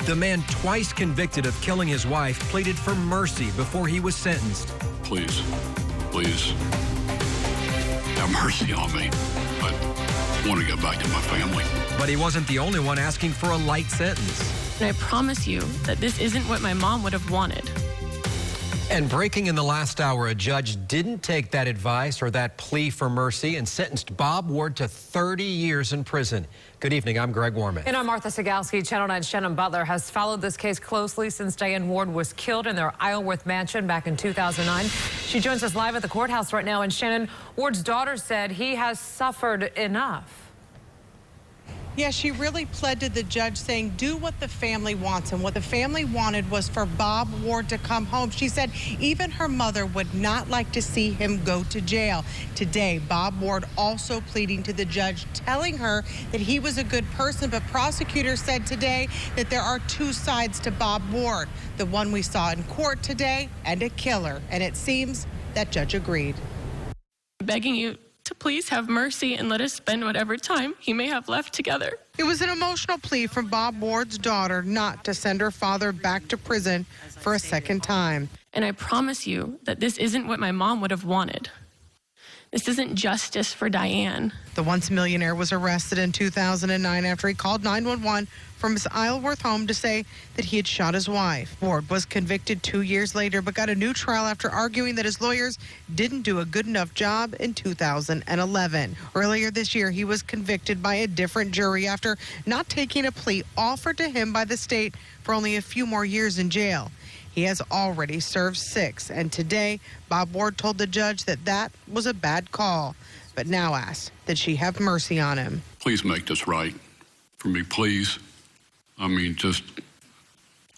The man, twice convicted of killing his wife, pleaded for mercy before he was sentenced. Please, have mercy on me. I want to get back to my family. But he wasn't the only one asking for a light sentence. And I promise you that this isn't what my mom would have wanted. And breaking in the last hour, a judge didn't take that advice or that plea for mercy and sentenced Bob Ward to 30 years in prison. Good evening, I'm Greg Warman. And I'm Martha Sigalski. Channel 9's Shannon Butler has followed this case closely since Diane Ward was killed in their Isleworth mansion back in 2009. She joins us live at the courthouse right now. And Shannon, Ward's daughter said he has suffered enough. Yeah, she really pled to the judge saying, do what the family wants. And what the family wanted was for Bob Ward to come home. She said even her mother would not like to see him go to jail. Today, Bob Ward also pleading to the judge, telling her that he was a good person. But prosecutors said today that there are two sides to Bob Ward, the one we saw in court today and a killer. And it seems that judge agreed. Begging you to please have mercy and let us spend whatever time he may have left together. It was an emotional plea from Bob Ward's daughter not to send her father back to prison for a second time. And I promise you that this isn't what my mom would have wanted. This isn't justice for Diane. The once millionaire was arrested in 2009 after he called 911 from his Isleworth home to say that he had shot his wife. Ward was convicted 2 years later, but got a new trial after arguing that his lawyers didn't do a good enough job in 2011. Earlier this year, he was convicted by a different jury after not taking a plea offered to him by the state for only a few more years in jail. He has already served 6, and today, Bob Ward told the judge that that was a bad call, but now asked that she have mercy on him. Please make this right for me, please. I mean,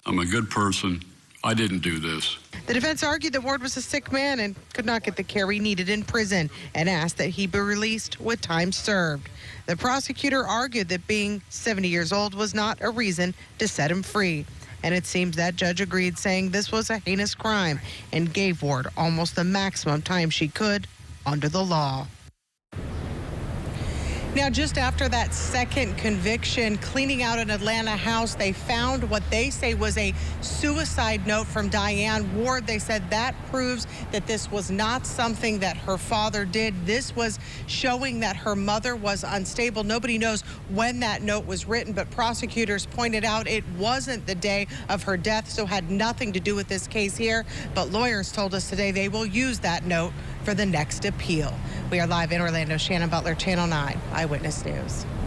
I'm a good person. I didn't do this. The defense argued that Ward was a sick man and could not get the care he needed in prison and asked that he be released with time served. The prosecutor argued that being 70 years old was not a reason to set him free. And it seems that judge agreed, saying this was a heinous crime and gave Ward almost the maximum time she could under the law. Now, just after that second conviction, cleaning out an Atlanta house, they found what they say was a suicide note from Diane Ward. They said that proves that this was not something that her father did. This was showing that her mother was unstable. Nobody knows when that note was written, but prosecutors pointed out it wasn't the day of her death, so had nothing to do with this case here. But lawyers told us today they will use that note for the next appeal. We are live in Orlando. Shannon Butler, Channel 9 Eyewitness News.